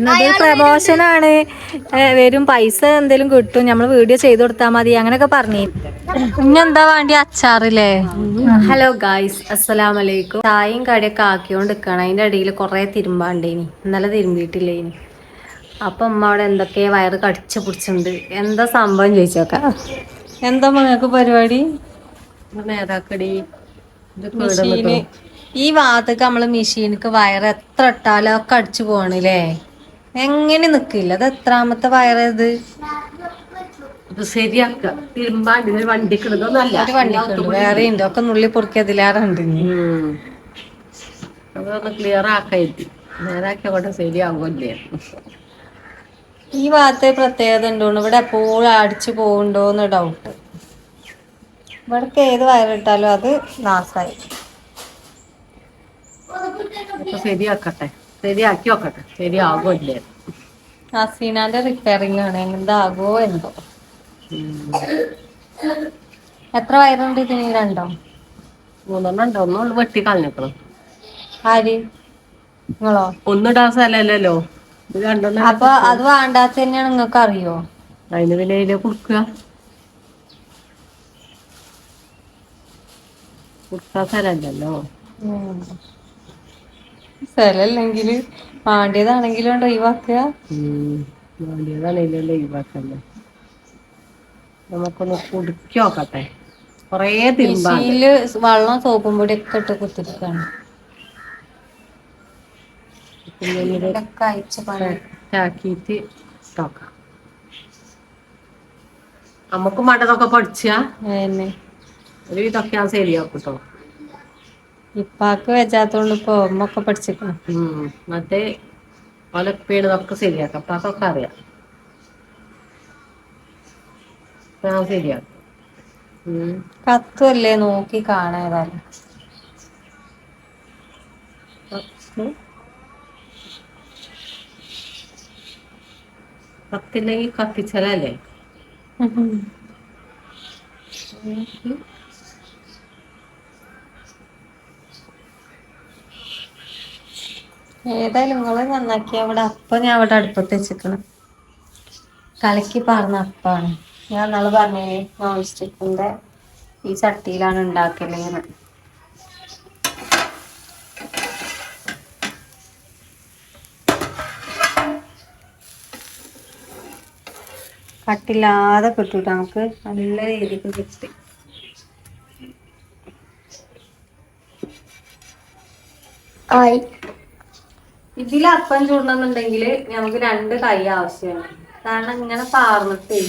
എന്നത് പ്രമോഷനാണ്. വരും പൈസ എന്തെങ്കിലും കിട്ടും, നമ്മൾ വീഡിയോ ചെയ്ത് കൊടുത്താൽ മതി അങ്ങനെയൊക്കെ പറഞ്ഞു. ഇന്നെന്താ വേണ്ടി അച്ചാറില്ലേ? ഹലോ ഗായ്സ്, അസ്സലാമലൈക്കും. ചായയും കടിയൊക്കെ ആക്കിയോണ്ട് നിൽക്കണം. അതിൻ്റെ ഇടയിൽ കുറേ തിരുമ്പാണ്ടേനി, ഇന്നലെ തിരുമ്പിയിട്ടില്ലേനി. അപ്പം അമ്മ അവിടെ എന്തൊക്കെയോ വയറ് കടിച്ചു പിടിച്ചിട്ടുണ്ട്. എന്താ സംഭവം ചോദിച്ചോക്കാം. എന്താ നിങ്ങൾക്ക് പരിപാടി? നേരാക്കടി മെഷീന് ഈ ഭാഗത്തേക്ക് നമ്മള് മെഷീനിക്ക് വയറ് എത്ര ഇട്ടാലും ഒക്കെ അടിച്ചു പോവാണല്ലേ? എങ്ങനെ നിക്കില്ല. അത് എത്രാമത്തെ വയറത്? ശരിയാക്ക തിരുമ്പാണ്ട് വണ്ടിക്കിടുന്നല്ല. ഒരു വണ്ടിക്കുണ്ട്, വേറെ ഉണ്ട്. ഒക്കെ നുള്ളി പൊറുക്കി അതിലേറെ ഉണ്ട്. അതൊന്ന് ക്ലിയർ ആക്കായിട്ട് നേരാക്കിയോട്ടെ, ശരിയാകുമല്ലേ? ഈ ഭാഗത്തെ പ്രത്യേകത ഉണ്ടോന്ന് ഇവിടെ എപ്പോഴും അടിച്ചു പോവുണ്ടോന്ന് ഡൗട്ട്. ഇവിടേക്ക് ഏത് വയറിട്ടാലും അത് നാശമായി. ശരിയാക്കട്ടെ, ശരിയാക്കി നോക്കട്ടെ, ശരിയാകുമല്ലേ? ഹസീനാന്റെ റിപ്പയറിംഗ് ആണ്, എന്താകോ എന്തോ. എത്ര വയറുണ്ട് ഇതിന്? 2 3 ഉണ്ടോ? ഒന്നും വെട്ടി കളഞ്ഞിക്കണം. ആര്? നിങ്ങളോ? ഒന്നിടാൻ സ്ഥലമല്ലല്ലോ. അപ്പൊ അത് വേണ്ടാത്ത തന്നെയാണ്. നിങ്ങൾക്ക് അറിയോ? അതിന് പിന്നെ അതിലെ കൊടുക്കാൻ സ്ഥലമല്ലല്ലോ. സ്ഥലല്ലെങ്കിൽ വേണ്ടിയതാണെങ്കിലും ഒഴിവാക്കുക. വേണ്ടിയതാണെങ്കിലും ഒഴിവാക്കല്ലേ. നമുക്കൊന്ന് കുടുക്കി നോക്കട്ടെ. കൊറേ മിക്സിയില് വെള്ളം സോപ്പും പൊടി ഒക്കെ ഇട്ട് കുത്തിരിക്കാണ്. ആക്കിയിട്ട് നോക്കാം. നമുക്കും വേണ്ടതൊക്കെ പഠിച്ചാ ഒരു ഇതൊക്കെ ഞാൻ ശരിയാക്കൂട്ടോ. ഇപ്പാക്ക് വെച്ചാത്തോണ്ട് ഇപ്പൊ ഒക്കെ പഠിച്ചിരിക്കണം. മറ്റേ ഒലപ്പേണതൊക്കെ ശരിയാക്കാം. അപ്പൊ അതൊക്കെ അറിയാം. ഞാൻ ശരിയാക്കും. കത്തുവല്ലേ നോക്കി കാണാതാലും. കത്തില്ലെങ്കിൽ കത്തിച്ചാലല്ലേ. ഏതായാലും നിങ്ങള് നന്നാക്കിയ അവിടെ അപ്പം ഞാൻ അവിടെ അടുപ്പത്ത് വെച്ചിക്കണം. കലക്കി പാർന്ന അപ്പാണ്. ഞാൻ നാളെ പറഞ്ഞേ നോൺ സ്റ്റിക്കിന്റെ ഈ ചട്ടിയിലാണ് ഉണ്ടാക്കലേന്ന്. കട്ടില്ലാതെ കിട്ടൂട്ടോ നമുക്ക്, നല്ല രീതിക്ക് കിട്ടി. ഇതിൽ അപ്പം ചൂടണമെന്നുണ്ടെങ്കിൽ നമുക്ക് 2 കൈ ആവശ്യമാണ്. കാരണം ഇങ്ങനെ പാർന്നിട്ടേ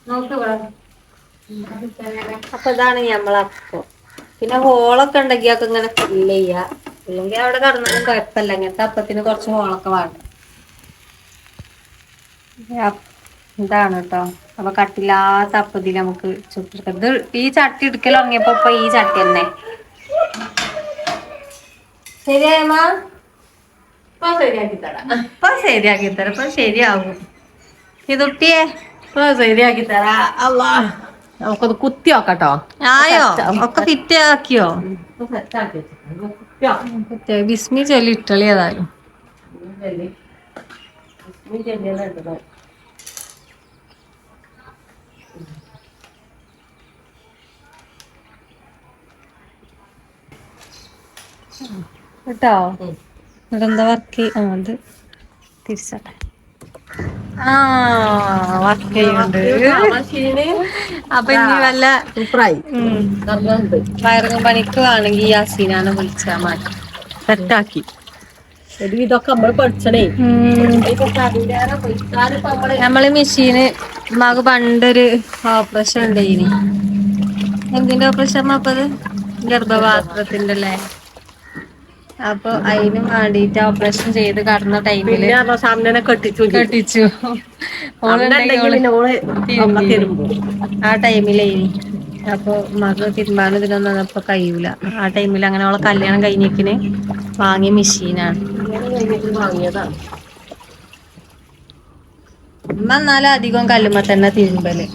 നോക്ക് ഇവിടെ. അപ്പൊ ഇതാണ് നമ്മളപ്പം. പിന്നെ ഹോളൊക്കെ ഉണ്ടെങ്കിൽ ഒക്കെ ഇങ്ങനെ ഫില്ല് ചെയ്യാ. ഇല്ലെങ്കിൽ അവിടെ കടന്നാലും കുഴപ്പമില്ല. ഇങ്ങനത്തെ അപ്പത്തിന് കുറച്ച് ഹോളൊക്കെ വേണം. ഇതാണ് കേട്ടോ. അപ്പൊ കട്ടില്ലാത്ത അപ്പത്തിൽ നമുക്ക് ചുട്ടെടുക്കാം. ഇത് ഈ ചട്ടി എടുക്കൽ തുടങ്ങിയപ്പോ ഇപ്പൊ ഈ ചട്ടി തന്നെ ശരിയായമ്മ. ഇപ്പൊ ശരിയാക്കി തരാം. ഇപ്പൊ ശരിയാക്കി തരാം. ഇപ്പൊ ശരിയാകും. ഇതുട്ടിയേ ഇപ്പൊ ശരിയാക്കി തരാ. അല്ലാ, നമുക്കൊന്ന് കുത്തി നോക്കട്ടോ. ആയോ? ഒക്കെ ഫിറ്റ് ആക്കിയോ? ബിസ്മി ചൊല്ലി ഇട്ടളി ഏതായാലും. കേട്ടോ? ഇവിടെ എന്താ വർക്ക്? അത് തിരിച്ചട്ടെ. വർക്ക് ചെയ്യുന്നുണ്ട്. അപ്പൊ ഇനി വല്ല വയറിങ് പണിക്ക് വേണമെങ്കിൽ ഈ അസീനാനെ വിളിച്ചാൽ മതി. സെറ്റാക്കി. ഇതൊക്കെ നമ്മള് പഠിച്ചണേ. നമ്മള് മെഷീന് ഉമ്മാക്ക് പണ്ടൊരു ഓപ്പറേഷൻ ഉണ്ടായിനി. എന്തിന്റെ ഓപ്പറേഷൻ? അപ്പത് ഗർഭപാത്രത്തിന്റെ അല്ലേ? അപ്പൊ അതിനും വേണ്ടിട്ട് ഓപ്പറേഷൻ ചെയ്ത് കടന്ന ടൈമില് കെട്ടിച്ചു. ആ ടൈമിലേ അപ്പൊ ഉമ്മാക്ക് തിരുമ്പാനും ഇതിനൊന്നും ഇപ്പൊ കഴിയൂല. ആ ടൈമിൽ അങ്ങനെ അവളെ കല്യാണം കഴിഞ്ഞേക്കിന് വാങ്ങിയ മെഷീനാണ്. വാങ്ങിയതാണ്. ഉമ്മ എന്നാലും അധികം കല്ലുമ്മ തന്നെ തിരുമ്പല്.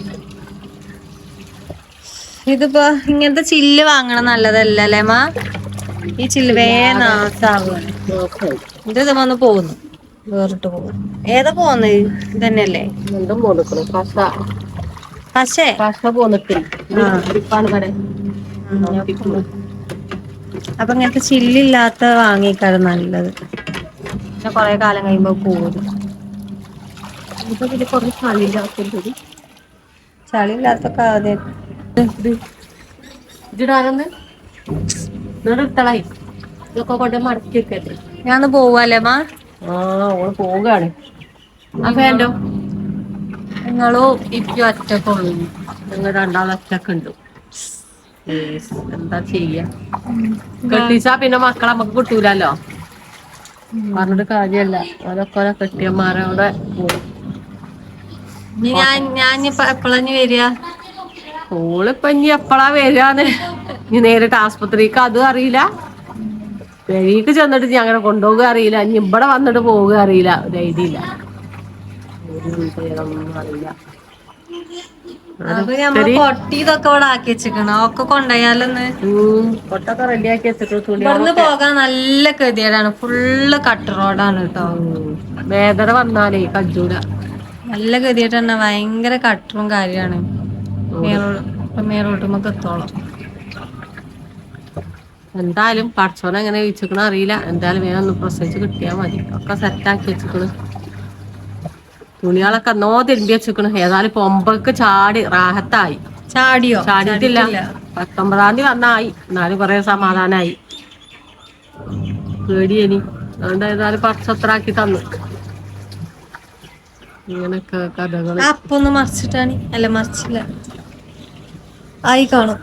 ഇതിപ്പോ ഇങ്ങനത്തെ ചില്ല് വാങ്ങണം നല്ലതല്ലല്ലേ മാ? ഈ ചില്ല് നാസാവാണ്. ഇത് ഇതുമൊന്ന് പോന്നു, വേറിട്ട് പോകും. ഏതാ പോന്ന് ഇതന്നെയല്ലേ? രണ്ടും പോന്നിക്കണ്. പക്ഷേ പശ പോന്നിട്ട് അപ്പൊ ഇങ്ങനത്തെ ചില്ലില്ലാത്ത വാങ്ങിക്കാണ് നല്ലത്. പിന്നെ കൊറേ കാലം കഴിയുമ്പോ പോരും. പിന്നെ കുറച്ച് ചളിയില്ലാത്തത്. ചളിയില്ലാത്തൊക്കെ ആദ്യം ഇജിടാനൊന്ന് ഇന്നോട് ഇട്ടളായി ഇതൊക്കെ കൊണ്ട് മടക്കി വെക്കട്ടെ. ഞാനൊന്ന് പോവാല്ലേ ഓള് പോവുകയാണ്. ആ ഫാൻറ്റോ നിങ്ങളും ഇക്കും ഒറ്റക്കുള്ളൂ. നിങ്ങൾ രണ്ടാളും ഒറ്റക്കുണ്ട്. എന്താ ചെയ്യാ? കെട്ടിച്ചാ പിന്നെ മക്കളെ നമ്മക്ക് കിട്ടൂലല്ലോ. പറഞ്ഞിട്ട് കാര്യല്ല. ഓരൊക്കെ ഓരോ കെട്ടിയന്മാരവിടെ പോയി. ഞാനിപ്പ എപ്പളാ ഇനി വരിക? ഓളിപ്പ ഇനി എപ്പളാ വരാന്ന് ഇനി നേരിട്ട് ആസ്പത്രിക്ക് അതും അറിയില്ല. പെരേക്ക് ചെന്നിട്ട് ഇനി അങ്ങനെ കൊണ്ടുപോകുക അറിയില്ല. ഇനി ഇവിടെ വന്നിട്ട് പോവുക അറിയില്ല. ഒരു ഐഡിയ ഇല്ല. ഒന്നും അറിയില്ല. അപ്പൊ ഞമ്മള് പൊട്ടി ഇതൊക്കെ ഇവിടെ ആക്കി വെച്ചിക്കണ ഒക്കെ കൊണ്ടുപോയാലൊന്ന്. പൊട്ടൊക്കെ റെഡിയാക്കി വെച്ചിട്ട് ഇവിടുന്ന് തുണികളൊക്കെ പോകാൻ നല്ല ഗതികേടാണ്. ഫുള്ള് കട്ട് റോഡാണ് കേട്ടോ. വേദന വന്നാലേ കജ്ജൂല. നല്ല ഗതികേടാണ്. ഭയങ്കര കട്ടറും കാര്യമാണ്. റോഡ് മെയിൻ റോട്ടുമ്മക്ക് എത്തോളം. എന്തായാലും പടച്ചോനെ എങ്ങനെ വീച്ചിക്കണ അറിയില്ല. എന്തായാലും വേഗം ഒന്ന് പ്രസവിച്ച് കിട്ടിയാൽ മതി. ഒക്കെ സെറ്റാക്കി വെച്ചിക്കണ്. തുണികളൊക്കെ എന്നോ തിരുമ്പി വെച്ചിക്കണ്. ഏതായാലും ഇപ്പൊ 9ക്ക് ചാടി റാഹത്തായി. ചാടിയോ? ചാടിയിട്ടില്ല. ചാടിയിട്ടില്ല. 19-ാം തീയതി വന്നായി. എന്നാലും കൊറേ സമാധാനായി. പേടിയേനി. അതുകൊണ്ട് ഏതായാലും പടച്ചോൻ തന്നു. ഇങ്ങനൊക്കെ കഥകള്. അപ്പൊ ഒന്ന് മറിച്ചിട്ടാണ്. അല്ല മറിച്ചില്ല. ആയി കാണും.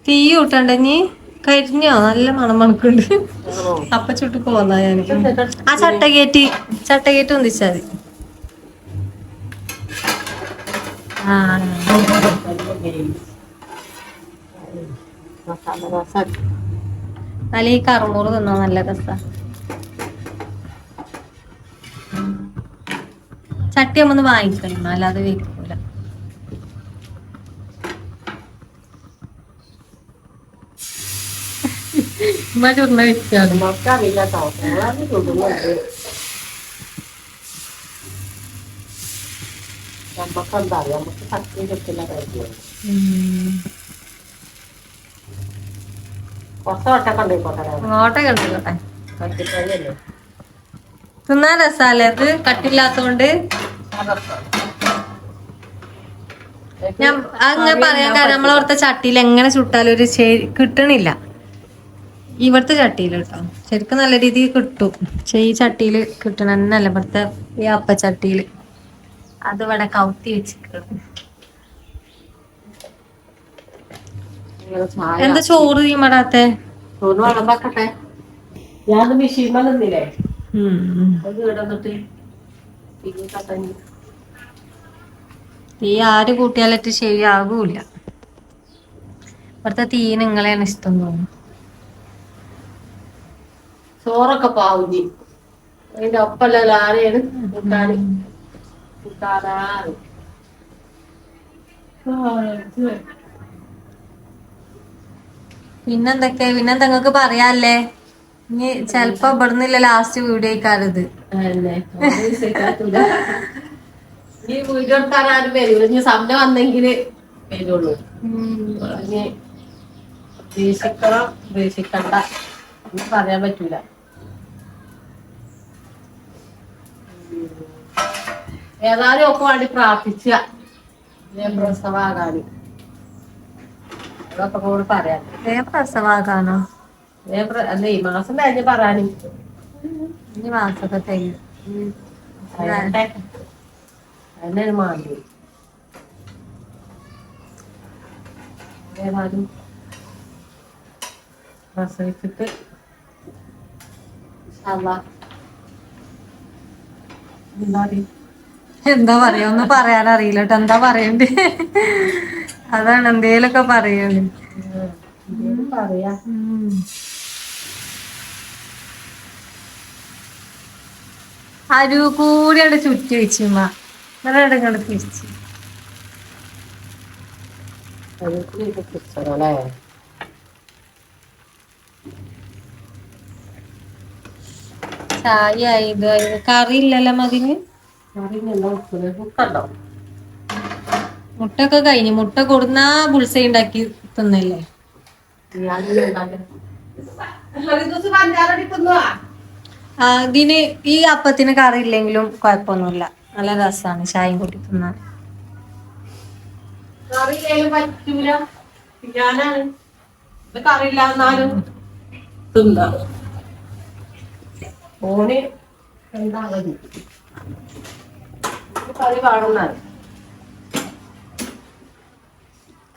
തീ കൂട്ടണ്ട ഇനി? കരിഞ്ഞോ? നല്ല മണം മണക്കുണ്ട്. അപ്പ ചുട്ട് പോന്നാ ഞാൻ. ആ ചട്ടകേറ്റ് ഒന്നിച്ചാ മതി. നല്ല ഈ കറുമുറ് തിന്നാ നല്ല രസാ. ചട്ടി നമ്മൊന്ന് വാങ്ങിക്കണം, അല്ലാതെ വെക്കൂല. ചുരുന്ന വെച്ചാണ്. അങ്ങോട്ടേ കിടക്കട്ടെ. തിന്നാൻ രസാല്ലേ അത് കട്ടില്ലാത്തോണ്ട്. ഞാൻ അങ്ങനെ പറയാൻ കാരണം നമ്മളവിടുത്തെ ചട്ടിയിൽ എങ്ങനെ ചുട്ടാലും ഒരു കിട്ടണില്ല. ഇവിടുത്തെ ചട്ടിയിൽ കേട്ടോ ശരിക്കും നല്ല രീതിയിൽ കിട്ടും. പക്ഷെ ഈ ചട്ടിയിൽ കിട്ടണമെന്നല്ല. ഇവിടുത്തെ ഈ അപ്പച്ചട്ടിയിൽ അത് ഇവിടെ കൗത്തി വെച്ചിരിക്കണം. എന്താ ചോറ് തീമടാത്തെ? ചോറ് വിളമ്പാക്കട്ടെ. ഞാൻ മെഷീൻ നിന്നില്ലേ? തീ ആര് കൂട്ടിയാലിട്ട് ശരിയാകൂല. ഇവിടുത്തെ തീ നിങ്ങളെയാണ് ഇഷ്ടം തോന്നുന്നു. ചോറൊക്കെ പാവുഞ്ഞി അതിന്റെ ഒപ്പല്ല ആരെയാണ് കൂട്ടാന് കൂട്ടാനാണ്. പിന്നെന്തൊക്കെ? പിന്നെന്താ നിങ്ങൾക്ക് പറയാല്ലേ? ഇനി ചെലപ്പോ ഇവിടുന്നില്ല ലാസ്റ്റ് വീഡിയോ ആയിക്കാരത്. ഈ വീഡിയോ എടുക്കാൻ ആരും വരൂല. ഇനി സമയം വന്നെങ്കില് വരുള്ളൂ. ഇനി പ്രതീക്ഷിക്കണം പ്രതീക്ഷിക്കണ്ട ഒന്നും പറയാൻ പറ്റൂല. ഏതായാലും ഒക്കെ വേണ്ടി പ്രാർത്ഥിച്ച പ്രസവാകാന്. അതൊക്കെ കൂടെ പറയാൻ. പ്രസവാകാനോ? അല്ല ഈ മാസം കഴിഞ്ഞ് പറയാനും. ഈ മാസൊക്കെ കഴിഞ്ഞു. അതിനൊരു മാറി. ഏതായാലും പ്രസവിച്ചിട്ട് എന്താ പറയാ? ഒന്നും പറയാനറിയില്ല കേട്ടോ. എന്താ പറയണ്ടേ? അതാണ് എന്തേലൊക്കെ പറയുള്ളൂ. പറയാ അരു കൂടിയാണ് ചുറ്റി വെച്ചുമ്മ ഇങ്ങോട്ട് തിരിച്ച് ചായ ഇത് കറി ഇല്ലല്ലോ മതിന്. മുട്ടൊക്കെ കഴിഞ്ഞു. മുട്ട കൊടുന്നാ ബുൾസൈ ഉണ്ടാക്കി തിന്നല്ലേ. ഇതിന് ഈ അപ്പത്തിന് കറി ഇല്ലെങ്കിലും കുഴപ്പമൊന്നുമില്ല, നല്ല രസമാണ് ചായയും കൂട്ടി തിന്നാൻ. പറ്റൂല ഞാനാണ് കറിയില്ലാന്നാലും തിന്നാ. ഓന് എന്താ കറി പാടുന്നാണ്.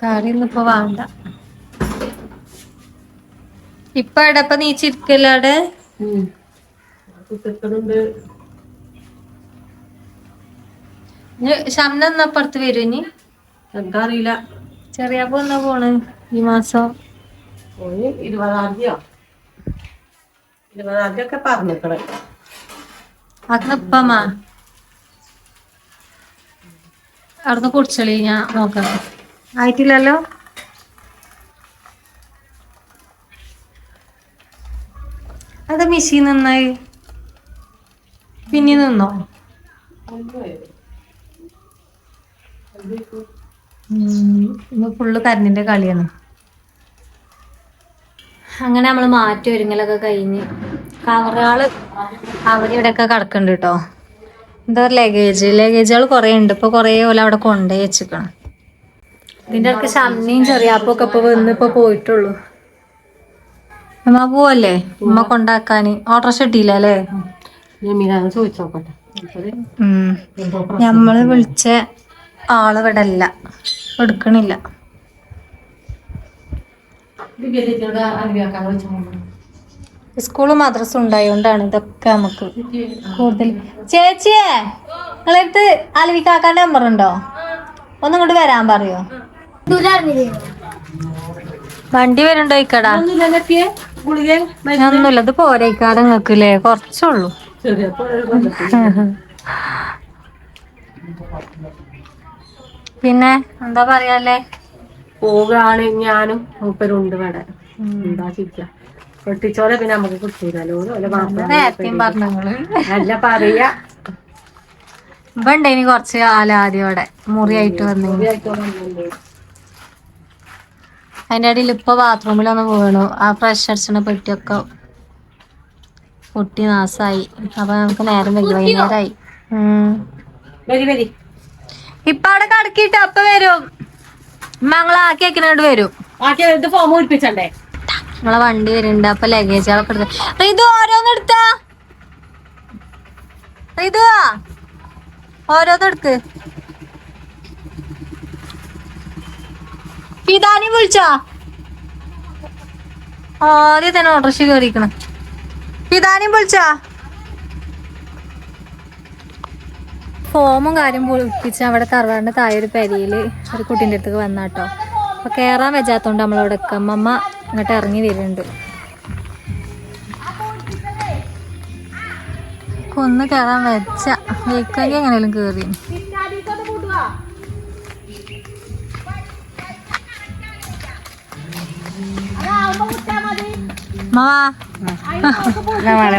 കറിയൊന്നും ഇപ്പൊ വേണ്ട. ഇപ്പൊ എടപ്പ നീച്ചിരിക്കല്ലാടെ ഷംന അപ്പുറത്ത് വരും ഇനി. എന്താ അറിയില്ല. ചെറിയപ്പോ എന്നാ പോണ് ഈ മാസം? 20-ാം തീയതി ഒക്കെ പറഞ്ഞിക്കണേ. അതൊപ്പമാ അവിടുന്ന് കുടിച്ചളി, ഞാൻ നോക്കാം. ആയിട്ടില്ലല്ലോ. അത് മിഷീൻ നിന്നായി പിന്നെ നിന്നോ? ഇന്ന് ഫുള്ള് കരണ്ടിന്റെ കളിയാണ്. അങ്ങനെ നമ്മള് മാറ്റി ഒരുങ്ങലൊക്കെ കഴിഞ്ഞ് കവറുകള് അവിടെ ഇവിടെയൊക്കെ കിടക്കുന്നുണ്ട് കേട്ടോ. എന്താ ലഗേജുകൾ കുറെ ഉണ്ട്. ഇപ്പൊ കൊറേ പോലെ അവിടെ കൊണ്ടേ വെച്ചിക്കണം. ഇതിന്റെ അടുത്ത് ഷമ്മിയും ചെറിയാപ്പൊക്കെ ഇപ്പൊ വന്നിപ്പോ പോയിട്ടുള്ളൂ. അമ്മ പോവല്ലേ? ഉമ്മ കൊണ്ടാക്കാന് ഓട്ടോറിക്ഷ കിട്ടിയില്ല അല്ലേ? നമ്മള് വിളിച്ച ആള് ഇവിടെ അല്ല, എടുക്കണില്ല. സ്കൂളും മദ്രസും ഉണ്ടായോണ്ടാണ് ഇതൊക്കെ നമുക്ക് കൂടുതൽ. ചേച്ചിയെ നിങ്ങളടുത്ത് അലവിക്കാക്കാന്റെ നമ്പർ ഉണ്ടോ? ഒന്നും ഇങ്ങോട്ട് വരാൻ പറയോ? വണ്ടി വരുന്നുണ്ടോ ഇക്കടാ? ഒന്നുമില്ല, ഇത് പോരേക്കാട് നിങ്ങൾക്കില്ലേ? കുറച്ചുള്ളൂ. പിന്നെ എന്താ പറയാല്ലേ? പോവുകയാണ് ഞാനും മൂപ്പരുണ്ട് ഇവിടെ. എന്താ ചിരിക്ക പൊട്ടിച്ചോലെ പിന്നെ നമുക്ക് കിട്ടൂലോ. നേരത്തെയും പറഞ്ഞങ്ങള് അല്ല പറയാ. ഇപ്പൊ ഉണ്ടേനി കൊറച്ച് കാലം ആദ്യം ഇവിടെ മുറിയായിട്ട് വന്നു. അതിന്റെ ഇടയിൽ ഇപ്പൊ ബാത്റൂമിലൊന്ന് വീണു. ആ ഫ്രഷ് അടിച്ചിന പെട്ടിയൊക്കെ പൊട്ടി നാശായി. അപ്പൊ നമുക്ക് നേരം വൈകുന്നേരമായി. ഇപ്പൊ അവിടെ കടക്കിട്ട് അപ്പൊ വരും. ഞങ്ങളാക്കി വെക്കുന്നോണ്ട് വരും. ഫോം പൂരിപ്പിച്ചണ്ടേ? നമ്മളെ വണ്ടി വരുന്നുണ്ട്. അപ്പൊ ലഗേജുകളൊക്കെ എടുക്ക. ഇത് ഓരോന്ന് എടുത്താ ഇത് ഓരോന്ന് എടുക്ക്. പിതാനി വിളിച്ചോ? ആദ്യം തന്നെ ഓട്ടോറിക്ഷ കയറിക്കണം. പിതാനി വിളിച്ചോ? ഫോമും കാര്യം പൊളിപ്പിച്ച് അവിടെ തറവാടിന്റെ താഴെ ഒരു പെരിയില് ഒരു കുട്ടീൻ്റെ അടുത്തേക്ക് വന്നാട്ടോ. അപ്പൊ കേറാൻ വെച്ചാത്തോണ്ട് നമ്മളവിടെ അമ്മമ്മ ഇങ്ങോട്ട് ഇറങ്ങി വരുന്നുണ്ട്. ഒന്ന് കേറാൻ വെച്ച വെയ്ക്കെങ്കിൽ എങ്ങനെയും കേറി.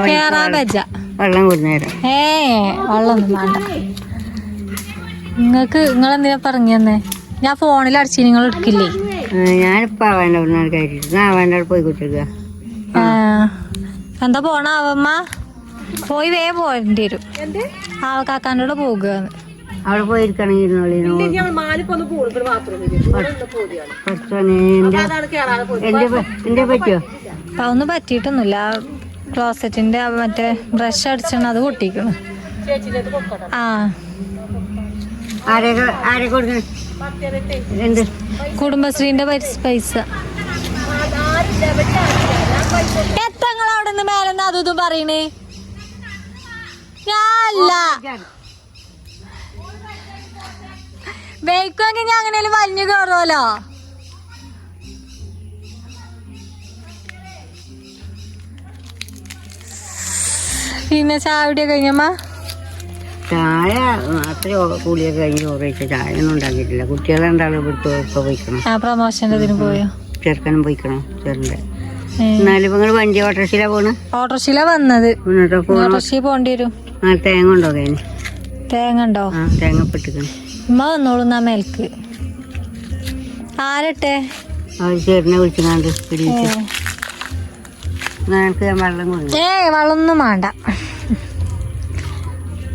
കേറാൻ വെച്ച വെള്ളം കൊടുന്നേരം വെള്ളമൊന്നും വേണ്ട. നിങ്ങളെന്തിനാ പറഞ്ഞേ? ഞാൻ ഫോണിൽ അടിച്ചു, നിങ്ങൾ എടുക്കില്ലേ? ഞാനിപ്പോ ആവേണ്ട കയറ്റിട്ട് ആവേണ്ട പോയി കുട്ടിക്കുക. എന്താ പോണാവമ്മ? പോയി വേഗം പോരേണ്ടി വരും. കാക്കാൻ്റെ കൂടെ പോകുകയാണ്. അവിടെ പോയിരിക്കണെങ്കിൽ എന്റെ പറ്റിയോ? അതൊന്നും പറ്റിയിട്ടൊന്നുമില്ല. ക്ലോസറ്റിന്റെ മറ്റേ ബ്രഷ് അടിച്ചാണ് അത് പൊട്ടിക്കണം. ആ ആരെ കൊടുക്കണം? എന്ത് കുടുംബശ്രീന്റെ പൈസ എത്തങ്ങൾ അവിടെ നിന്ന് മേലെന്ന് അതും പറയണേ. ഞാനല്ല, വെയ്ക്കുമെങ്കിൽ ഞാൻ അങ്ങനെയാലും വലിഞ്ഞു കയറുമല്ലോ. പിന്നെ ചായ കഴിഞ്ഞമ്മ? ചായ മാത്രം കൂലിയൊക്കെ കഴിഞ്ഞ് ചോറ് കഴിച്ച ചായ ഒന്നും ഉണ്ടാക്കിയിട്ടില്ല. കുട്ടികളെന്താളും ഇവിടുത്തെ ഇപ്പൊ പോയിക്കണം. ആ പ്രമോഷന്റെ ഇതിന് പോയോ? ചെറുക്കനും പോയിക്കണം ചെറുണ്ട്. എന്നാലും ഇപ്പൊ നിങ്ങള് വണ്ടി ഓട്ടോറിക്ഷയിലാ പോണ്? ഓട്ടോറിക്ഷയിലാ വന്നത്. ഓട്ടോറിക്ഷയിൽ പോണ്ടി വരും. ആ തേങ്ങ ഉണ്ടോ കയ്യിന്? തേങ്ങ ഉണ്ടോ? ആ തേങ്ങ പെട്ടിക്കണം. ഉമ്മ വന്നോളുന്നാ മേൽക്ക്. ആരട്ടെ? അവർ ചേട്ടനെ വിളിച്ചാണ്ട് പിടിച്ച് ഞങ്ങൾക്ക് വെള്ളം കൊടുക്കും. വെള്ളമൊന്നും വേണ്ട,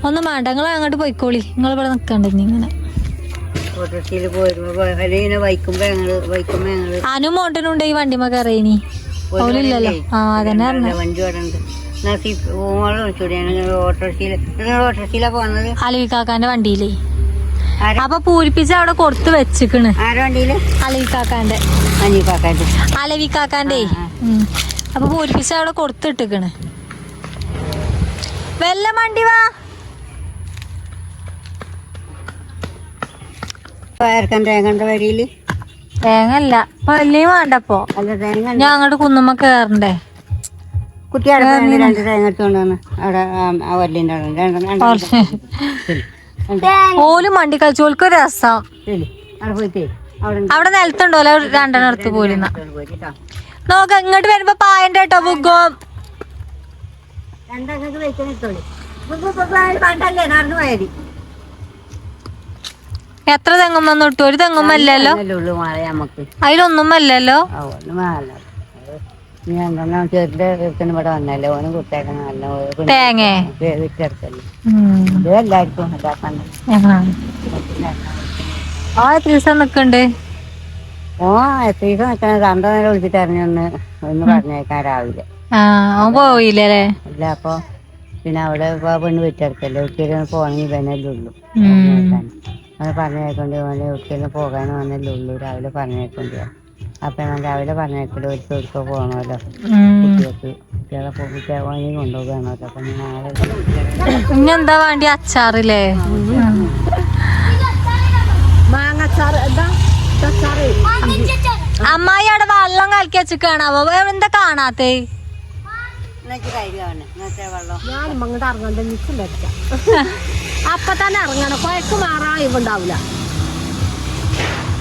ഒന്നും വേണ്ട. നിങ്ങൾ അങ്ങോട്ട് പോയിക്കോളി. നിങ്ങൾ ഇവിടെ നിക്കണ്ട ഇങ്ങനെ. ഓട്ടോറിക്ഷയിൽ പോരുമ്പോ വൈക്കുമ്പോ ഞങ്ങള് അനു മോട്ടനുണ്ട് ഈ വണ്ടിമ കയറിയിനി ഓലില്ലല്ലോ. ആ അതന്നെ വണ്ടി ഓടണ്ട്. ഓട്ടോറിക്ഷയിലാ പോകുന്നത്. അലവിക്കാക്കാന്റെ വണ്ടിയിലേ. അപ്പൊ പൂരിപ്പിച്ച് അവിടെ കൊടുത്ത് വെച്ചിക്കണ്. ആരുടെ വണ്ടിയില്? അലവിക്കാക്കാന്റെ. അലവിക്കാക്കാന്റെ. അപ്പൊ പൂരിപ്പിച്ച് അവിടെ കൊടുത്തിട്ടിക്കണ്. വെള്ളം വണ്ടി വാ. തേങ്ങ വരിയില് തേങ്ങ അല്ല വലിയ വേണ്ടപ്പോ. ഞാൻ അങ്ങോട്ട് കുന്നുമ്മ കേറണ്ടേ? കുട്ടിയുടെ 2 തേങ്ങ എടുത്തോണ്ട് അവിടെ ആ വല്ലിന്റെ ഓലും വണ്ടി കളിച്ചോൽക്ക് രസം. അവിടെ നിലത്തുണ്ടോലോ 2 എടുത്ത് പോരുന്ന. നോക്ക ഇങ്ങോട്ട് വരുമ്പോ പായന്റെ കേട്ടോ ബുഗം. എത്ര തെങ്ങുമ്മ ഇട്ടു? ഒരു തെങ്ങുമ്മല്ലോ, അതിലൊന്നുമല്ലല്ലോ. ഇവിടെ വന്നല്ലേ ഓനും കുട്ടിയേക്കണം. തേങ്ങ എല്ലാവർക്കും ആ എത്ര ദിവസം നിക്കണ്ട്? എത്ര ദിവസം നിൽക്കണ 2 നേരം വിളിച്ചിട്ട് ഒന്ന് പറഞ്ഞേക്കാൻ രാവിലെ. പോയില്ലേ? ഇല്ല. അപ്പൊ പിന്നെ അവിടെ പെണ്ണ് വെച്ചെടുക്കല്ലേ. ഒരിക്കലും പോകണമെങ്കിൽ തന്നെയല്ലേ ഉള്ളൂ. അത് പറഞ്ഞേക്കൊണ്ട് ഒരിക്കലും പോകാനും വന്നല്ലേ ഉള്ളൂ. രാവിലെ പറഞ്ഞേക്കൊണ്ട്. അപ്പൊ ഞാൻ രാവിലെ പറഞ്ഞേക്കല് ഒരിക്കൽ പോകണമല്ലോ. കുട്ടികളെ കുട്ടികളെ കൊണ്ടുപോകണമല്ലോ. അപ്പൊ നാളെ ഇന്നെന്താ വേണ്ടി? അച്ചാറില്ലേ? അമ്മായി അവിടെ വെള്ളം കലക്കി വെച്ചിക്കാണാവോ? എന്താ കാണാത്തേ? ഞാനും അങ്ങോട്ട് ഇറങ്ങണ്ട. നിൽക്കില്ല അപ്പൊ തന്നെ ഇറങ്ങണം. കുഴക്ക് മാറാൻ ഇവുണ്ടാവില്ല.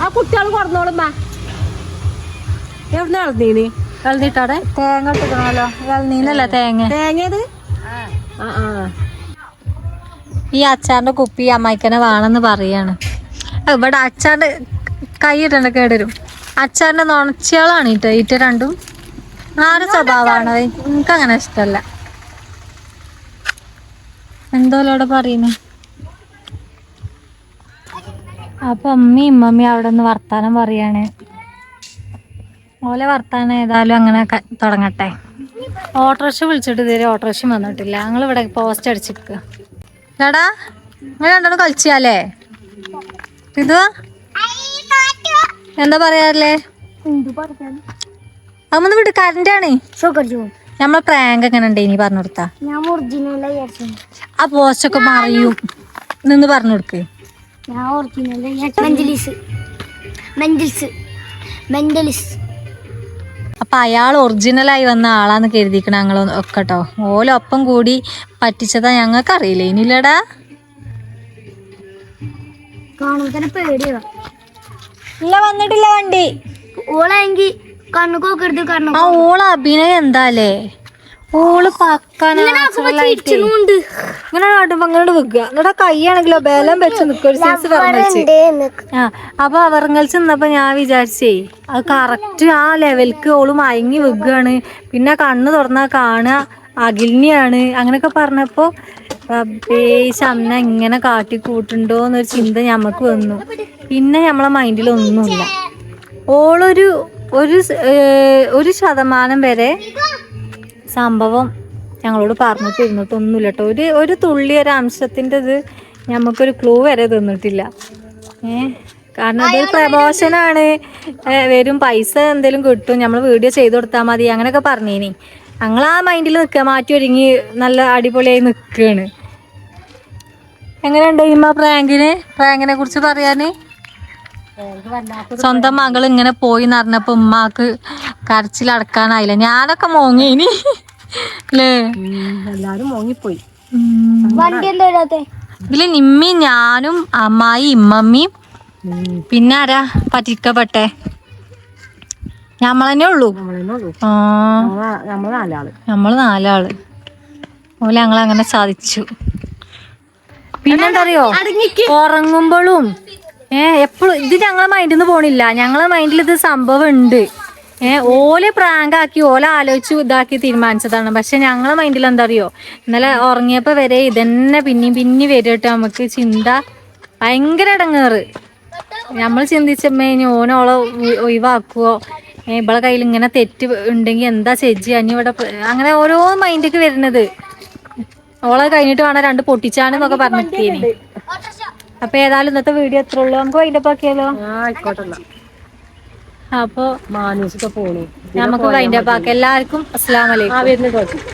ആ കുട്ടികൾ കുറഞ്ഞോളും. എവിടുന്ന് ഇളനീന്? ഇളനീട്ടാടെ തേങ്ങ ഇട്ടിക്കണല്ലോ. ഇളനീന്നല്ല തേങ്ങ. തേങ്ങയത് ഈ അച്ചാറിന്റെ കുപ്പി അമ്മായിക്കനെ വേണമെന്ന് പറയാണ്. ഇവിടെ അച്ചാറിന്റെ കൈയിട്ടണ്ട കേടരും. അച്ചാറിന്റെ നുണച്ചികളാണ് ഈറ്റ രണ്ടും. ആരെ സ്വഭാവമാണ് എനിക്ക് അങ്ങനെ ഇഷ്ടല്ല. എന്തോലോടെ പറയുന്നു. അപ്പൊ അമ്മയും അവിടെ നിന്ന് വർത്താനം പറയാണ്. ഓലെ വർത്താനം ഏതായാലും അങ്ങനെ തുടങ്ങട്ടെ. ഓട്ടോറിക്ഷ വിളിച്ചിട്ട് ഇതുവരെ ഓട്ടോറിക്ഷ വന്നിട്ടില്ല. ഞങ്ങളിവിടെ പോസ്റ്റ് അടിച്ചിരിക്കുക. എടാ നിങ്ങൾ രണ്ടാളും കളിച്ചാലേ ഇത് എന്താ പറയാറില്ലേ? അമ്മ വിട്ട് കറണ്ടാണ്. നമ്മളെ പ്രാങ്ക് എങ്ങനെ ഉണ്ട് ഇനി പറഞ്ഞു കൊടുത്താ? ആ പോസ്റ്റൊക്കെ പറയും നിന്ന് പറഞ്ഞു കൊടുക്ക്. അപ്പൊ അയാൾ ഒറിജിനലായി വന്ന ആളാന്ന് കരുതിക്കണ ഞങ്ങൾ ഒക്കെട്ടോ. ഓലൊപ്പം കൂടി പറ്റിച്ചതാ ഞങ്ങൾക്ക് അറിയില്ല. ഇനിയില്ലടാ ഇല്ല വന്നിട്ടില്ല വണ്ടി. ആ ഓള് അഭിനയം എന്താലേ? ഓള് പക്കാനായിട്ട് ഇങ്ങനെ കാട്ടുമ്പോ അങ്ങോട്ട് വെക്കുക. എന്നിട്ട് കൈയാണെങ്കിലോ ബലം വെച്ച് നിൽക്കും. ഒരു സൈസ് വിറങ്ങലിച്ച്. അപ്പൊ ആ വിറങ്ങലിച്ച് നിന്നപ്പോ ഞാൻ വിചാരിച്ചേ അത് കറക്റ്റ് ആ ലെവൽക്ക് ഓള് മയങ്ങി വെക്കുകയാണ്. പിന്നെ കണ്ണ് തുറന്നാ കാണുക അഖിലിനെയാണ്. അങ്ങനെയൊക്കെ പറഞ്ഞപ്പോ അമ്മ ഇങ്ങനെ കാട്ടിക്കൂട്ടുണ്ടോന്നൊരു ചിന്ത ഞമ്മക്ക് വന്നു. പിന്നെ നമ്മളെ മൈൻഡിലൊന്നുമില്ല. ഓളൊരു 1% വരെ സംഭവം ഞങ്ങളോട് പറഞ്ഞിട്ടൊന്നുമില്ല കേട്ടോ. ഒരു തുള്ളി ഒരു അംശത്തിൻ്റെ ഇത് ഞമ്മക്കൊരു ക്ലൂ വരെ തന്നിട്ടില്ല. കാരണം ഇതൊരു പ്രമോഷനാണ്. വരും പൈസ എന്തെങ്കിലും കിട്ടും, നമ്മൾ വീഡിയോ ചെയ്ത് കൊടുത്താൽ മതി അങ്ങനെയൊക്കെ പറഞ്ഞേനി. ഞങ്ങൾ ആ മൈൻഡിൽ നിൽക്കുക. മാറ്റി ഒരുങ്ങി നല്ല അടിപൊളിയായി നിൽക്കുകയാണ്. എങ്ങനെയുണ്ട് ഇമ്മ പ്രാങ്കിനെ കുറിച്ച് പറയാന്? സ്വന്തം മകൾ ഇങ്ങനെ പോയി എന്നറിഞ്ഞപ്പോ ഉമ്മാക്ക് കരച്ചിലടക്കാനായില്ല. ഞാനൊക്കെ മോങ്ങേനി അല്ലേ? എല്ലാരും മോങ്ങിപ്പോയി. ഇതില് നിമ്മി ഞാനും അമ്മായി ഇമ്മമ്മയും പിന്നെ ആരാ പറ്റിക്കപ്പെട്ടെ? ഞമ്മളന്നെ ഉള്ളൂ. ആ നമ്മള് 4 ആള്. ഓല് ഞങ്ങളങ്ങനെ സാധിച്ചു. പിന്നെന്താ അറിയോ, ഉറങ്ങുമ്പോഴും എപ്പോഴും ഇത് ഞങ്ങളെ മൈൻഡിൽ നിന്ന് പോണില്ല. ഞങ്ങളെ മൈൻഡിൽ ഇത് സംഭവം ഉണ്ട്. ഓല് പ്രാങ്കാക്കി ഓല ആലോചിച്ചു ഇതാക്കി തീരുമാനിച്ചതാണ്. പക്ഷെ ഞങ്ങളെ മൈൻഡിൽ എന്താ അറിയോ, ഇന്നലെ ഉറങ്ങിയപ്പോ വരെ ഇതന്നെ പിന്നെയും വരിട്ട് നമുക്ക് ചിന്ത ഭയങ്കര ഇടങ്ങേറ്. നമ്മൾ ചിന്തിച്ചമ്മേ ഇനി ഓനോളെ ഒഴിവാക്കുവോ, ഇവളെ കയ്യിൽ ഇങ്ങനെ തെറ്റ് ഉണ്ടെങ്കിൽ എന്താ ചെജ്ജി അനി ഇവിടെ, അങ്ങനെ ഓരോ മൈൻഡിക്ക് വരുന്നത്. ഓളെ കഴിഞ്ഞിട്ട് വേണം 2 പൊട്ടിച്ചാണെന്നൊക്കെ പറഞ്ഞിട്ടേനി. അപ്പൊ ഏതായാലും ഇന്നത്തെ വീഡിയോ എത്ര ഉള്ളൂ, നമുക്ക് വൈൻഡപ്പ് ആക്കിയാലോ? അപ്പൊ മാനൂസൊക്കെ പോണു. നമുക്ക് വൈൻഡപ്പ് ആക്കാം. എല്ലാവർക്കും അസ്സലാമു അലൈക്കും.